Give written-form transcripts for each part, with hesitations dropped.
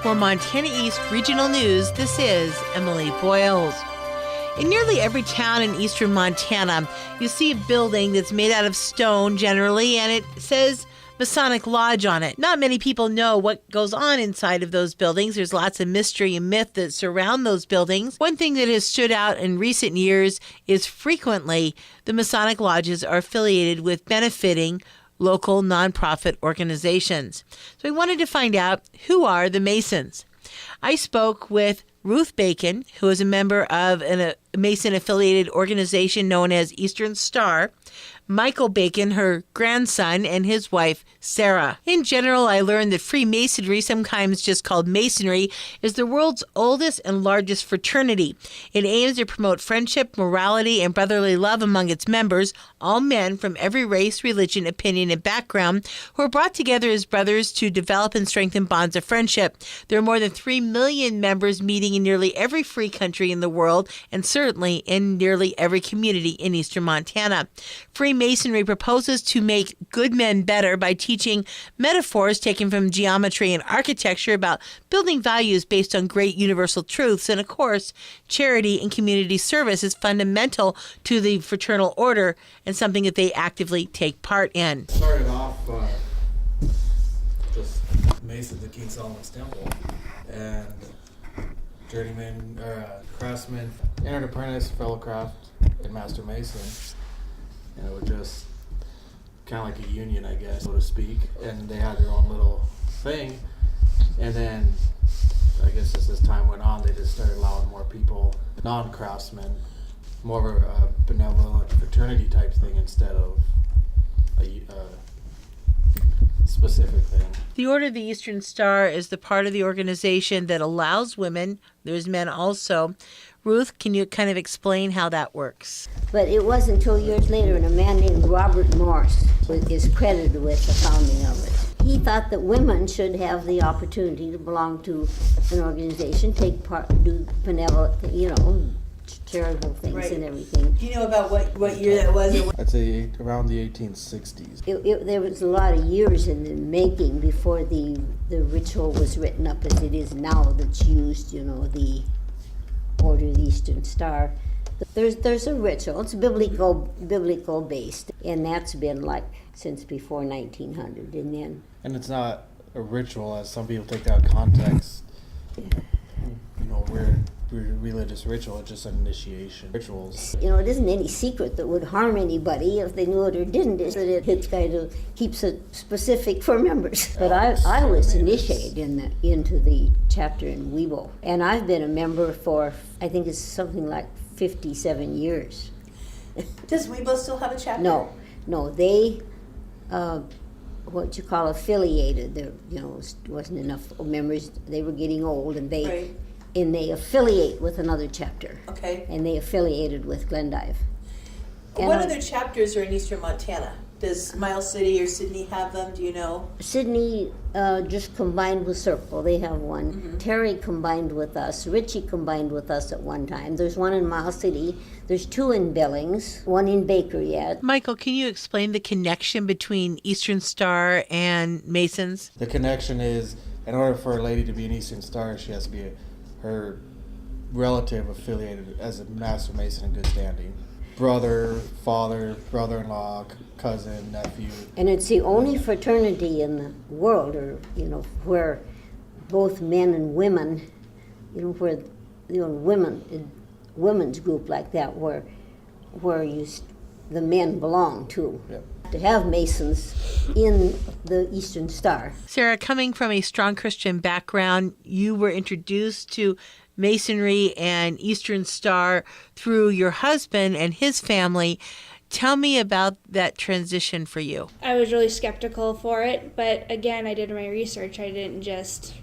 For Montana East Regional News, this is Emilie Boyles. In nearly every town in eastern Montana, you see a building that's made out of stone generally, and it says Masonic Lodge on it. Not many people know what goes on inside of those buildings. There's lots of mystery and myth that surround those buildings. One thing that has stood out in recent years is frequently the Masonic Lodges are affiliated with benefiting local nonprofit organizations. So we wanted to find out, who are the Masons? I spoke with Ruth Bacon, who is a member of a Mason-affiliated organization known as Eastern Star, Michael Bacon, her grandson, and his wife, Sara. In general, I learned that Freemasonry, sometimes just called Masonry, is the world's oldest and largest fraternity. It aims to promote friendship, morality, and brotherly love among its members, all men from every race, religion, opinion, and background, who are brought together as brothers to develop and strengthen bonds of friendship. There are more than 3 million members meeting in nearly every free country in the world, and certainly in nearly every community in eastern Montana. Freemasonry proposes to make good men better by teaching metaphors taken from geometry and architecture about building values based on great universal truths. And of course, charity and community service is fundamental to the fraternal order and something that they actively take part in. Started off just Masons at King Solomon's Temple, and journeyman, craftsman, entered apprentice, fellow craft, and master mason. And it was just kind of like a union, I guess, so to speak. And they had their own little thing. And then, I guess as this time went on, they just started allowing more people, non-craftsmen, more of a benevolent fraternity type thing instead of a specific thing. The Order of the Eastern Star is the part of the organization that allows women, there's men also. Ruth, can you kind of explain how that works? But it wasn't until years later, and a man named Robert Morse is credited with the founding of it. He thought that women should have the opportunity to belong to an organization, take part, do benevolent, charitable things, right, and everything. Do you know about what year that was? I'd say around the 1860s. There was a lot of years in the making before the ritual was written up as it is now that's used, the Order of the Eastern Star. There's a ritual. It's biblical based, and that's been like since before 1900. And it's not a ritual, as some people take that out of context. We're religious ritual. It's just an initiation. Rituals. It isn't any secret that would harm anybody if they knew it or didn't. Is that it kind of keeps it specific for members. But I was initiated into the chapter in Weibo, and I've been a member for, I think it's something like 57 years. Does Weibo still have a chapter? No, they what you call affiliated. There, wasn't enough members. They were getting old, and they. Right. And they affiliate with another chapter. Okay. And they affiliated with Glendive. What other chapters are in eastern Montana? Does Miles City or Sydney have them? Do you know? Sydney just combined with Circle. They have one. Mm-hmm. Terry combined with us. Richie combined with us at one time. There's one in Miles City. There's 2 in Billings. 1 in Baker yet. Michael, can you explain the connection between Eastern Star and Masons? The connection is, in order for a lady to be an Eastern Star, she has to be her relative affiliated as a Master Mason in good standing. Brother, father, brother-in-law, cousin, nephew. And it's the only fraternity in the world, where both men and women, where women's group like that, where the men belong to. Yep. To have Masons in the Eastern Star. Sara, coming from a strong Christian background, you were introduced to Masonry and Eastern Star through your husband and his family. Tell me about that transition for you. I was really skeptical for it, but again, I did my research. I didn't just,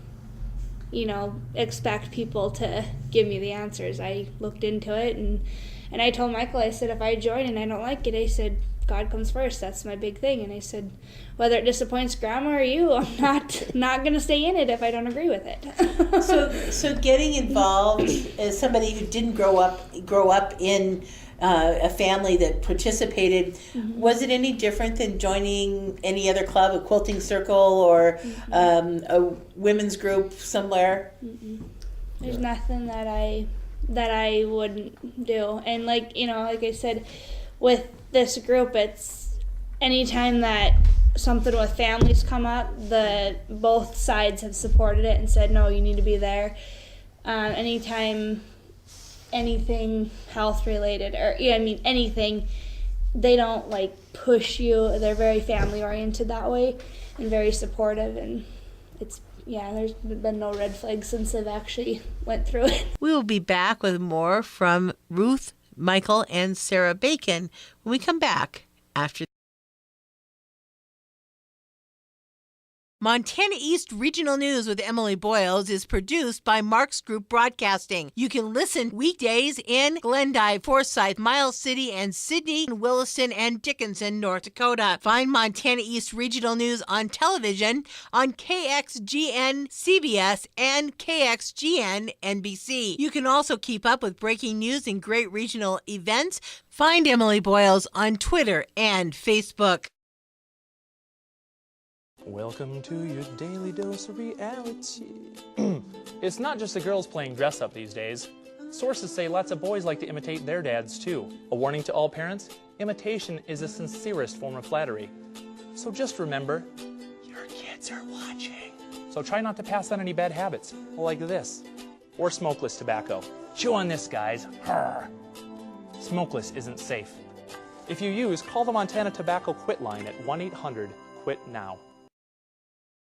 expect people to give me the answers. I looked into it, and I told Michael, I said, if I join and I don't like it, I said, God comes first. That's my big thing. And I said, whether it disappoints Grandma or you, I'm not going to stay in it if I don't agree with it. So getting involved as somebody who didn't grow up in a family that participated. Was it any different than joining any other club, a quilting circle or a women's group somewhere? There's nothing that I wouldn't do. And like I said, with this group, it's anytime that something with families come up, both sides have supported it and said, no, you need to be there. Anytime anything health related or anything, they don't like push you. They're very family oriented that way and very supportive, and there's been no red flags since I've actually went through it. We will be back with more from Ruth, Michael, and Sara Bacon when we come back after. Montana East Regional News with Emilie Boyles is produced by Marks Group Broadcasting. You can listen weekdays in Glendive, Forsyth, Miles City, and Sidney, Williston, and Dickinson, North Dakota. Find Montana East Regional News on television on KXGN CBS and KXGN NBC. You can also keep up with breaking news and great regional events. Find Emilie Boyles on Twitter and Facebook. Welcome to your daily dose of reality. It's not just the girls playing dress up these days. Sources say lots of boys like to imitate their dads too. A warning to all parents, imitation is the sincerest form of flattery. So just remember, your kids are watching. So try not to pass on any bad habits, like this, or smokeless tobacco. Chew on this, guys. Arr. Smokeless isn't safe. If you use, call the Montana Tobacco Quit line at 1-800-QUIT-NOW.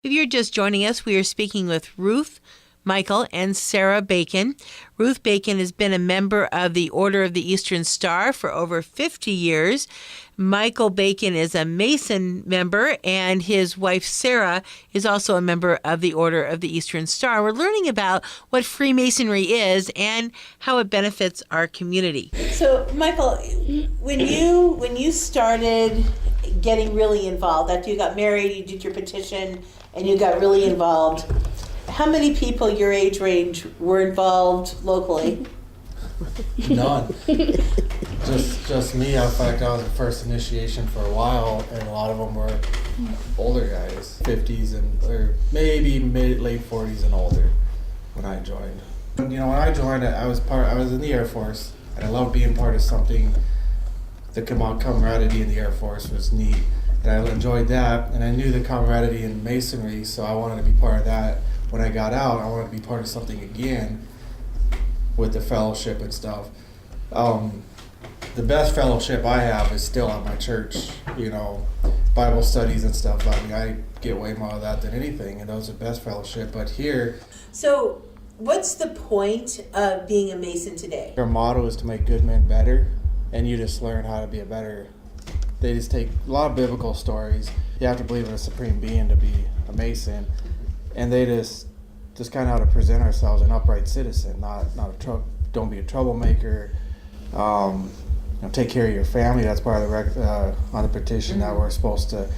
If you're just joining us, we are speaking with Ruth, Michael, and Sara Bacon. Ruth Bacon has been a member of the Order of the Eastern Star for over 50 years. Michael Bacon is a Mason member, and his wife Sara is also a member of the Order of the Eastern Star. We're learning about what Freemasonry is and how it benefits our community. So, Michael, when you started getting really involved, after you got married, you did your petition, and you got really involved, how many people your age range were involved locally? None. just me. In fact, I was the first initiation for a while, and a lot of them were older guys, 50s or maybe late 40s and older when I joined. When I joined, I was in the Air Force, and I loved being part of something. The camaraderie in the Air Force was neat, and I enjoyed that, and I knew the camaraderie in Masonry, so I wanted to be part of that. When I got out, I wanted to be part of something again with the fellowship and stuff. The best fellowship I have is still at my church, Bible studies and stuff. I mean, I get way more of that than anything, and those are the best fellowship. But here... So, what's the point of being a Mason today? Their motto is to make good men better, and you just learn how to be they just take a lot of biblical stories. You have to believe in a supreme being to be a Mason, and they just kind of how to present ourselves an upright citizen, don't be a troublemaker. Take care of your family. That's part of the on the petition that we're supposed to.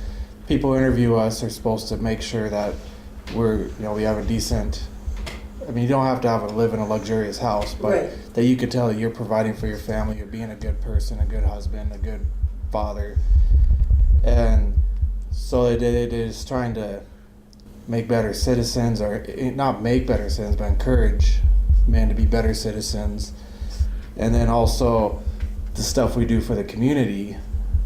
People interview us are supposed to make sure that we have a decent. I mean, you don't have to live in a luxurious house, but right. That you could tell that you're providing for your family, you're being a good person, a good husband, a good father, and so they're just trying to make better citizens, or not make better citizens, but encourage men to be better citizens. And then also the stuff we do for the community.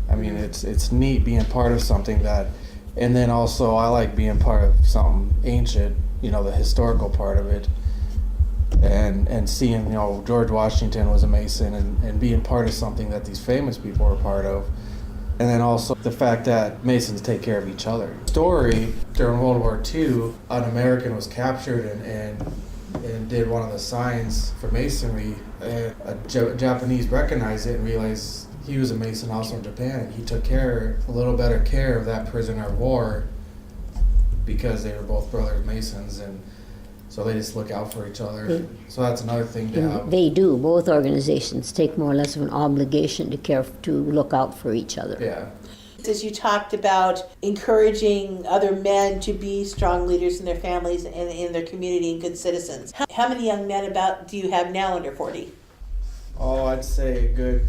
I mean, it's neat being part of something that, and then also I like being part of something ancient, the historical part of it, and seeing, George Washington was a Mason, and being part of something that these famous people are part of. And then also the fact that Masons take care of each other. Story, during World War II, an American was captured and did one of the signs for Masonry. A Japanese recognized it and realized he was a Mason also in Japan, and he took a little better care of that prisoner of war because they were both brothers Masons, and so they just look out for each other. So that's another thing to have. They do. Both organizations take more or less of an obligation to look out for each other. Yeah. As you talked about encouraging other men to be strong leaders in their families and in their community and good citizens. How many young men do you have now under 40? Oh, I'd say a good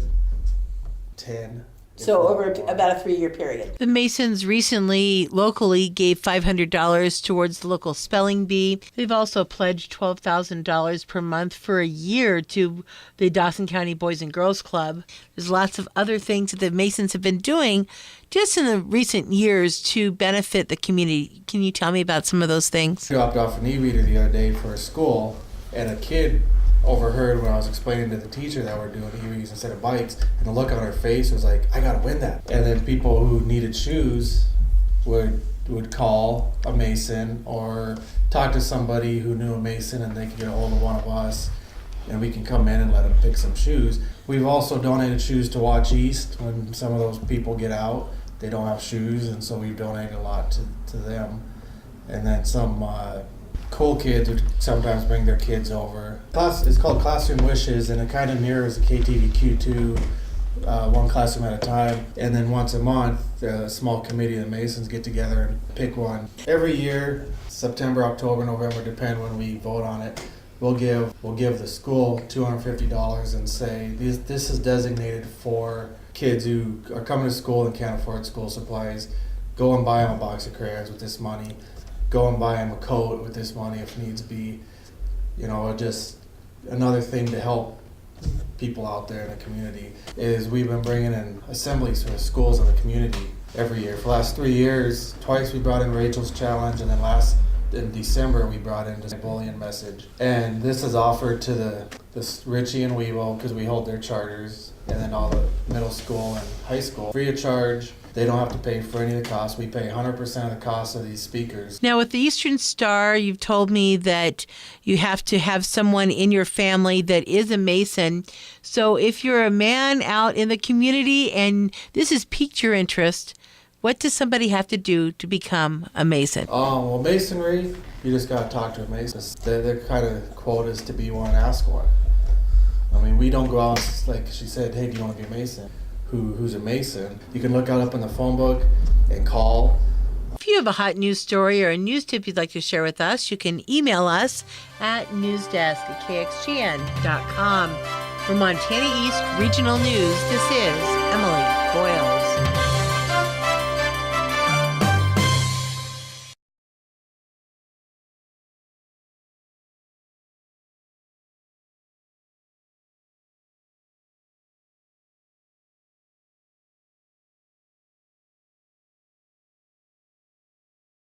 10. So over about a 3-year period. The Masons recently, locally, gave $500 towards the local spelling bee. They've also pledged $12,000 per month for a year to the Dawson County Boys and Girls Club. There's lots of other things that the Masons have been doing just in the recent years to benefit the community. Can you tell me about some of those things? Dropped off an e-reader the other day for a school, and a kid overheard when I was explaining to the teacher that we're doing e-readers instead of bikes, and the look on her face was like, I gotta win that. And then people who needed shoes would call a Mason or talk to somebody who knew a Mason, and they could get a hold of one of us, and we can come in and let them pick some shoes. We've also donated shoes to Watch East when some of those people get out. They don't have shoes, and so we've donated a lot to them. And then some cool kids would sometimes bring their kids over. It's called Classroom Wishes, and it kind of mirrors the KTVQ2, one classroom at a time. And then once a month, a small committee of the Masons get together and pick one. Every year, September, October, November, depend when we vote on it, we'll give the school $250 and say this is designated for kids who are coming to school and can't afford school supplies. Go and buy them a box of crayons with this money. Go and buy them a coat with this money if needs be. Just another thing to help people out there in the community is we've been bringing in assemblies for the schools in the community every year. For the last 3 years, twice we brought in Rachel's Challenge, and then in December we brought in the bullion message. And this is offered to this Ritchie and Weebo because we hold their charters, and then all the middle school and high school free of charge. They don't have to pay for any of the costs. We pay 100% of the cost of these speakers. Now, with the Eastern Star, you've told me that you have to have someone in your family that is a Mason. So if you're a man out in the community and this has piqued your interest, what does somebody have to do to become a Mason? Well, Masonry, you just got to talk to a Mason. Their kind of quote is to be one, ask one. I mean, we don't go out, like she said, hey, do you want to be a Mason? Who's a Mason? You can look out up in the phone book and call. If you have a hot news story or a news tip you'd like to share with us, you can email us at newsdesk@kxgn.com. For Montana East Regional News, this is Emilie Boyles.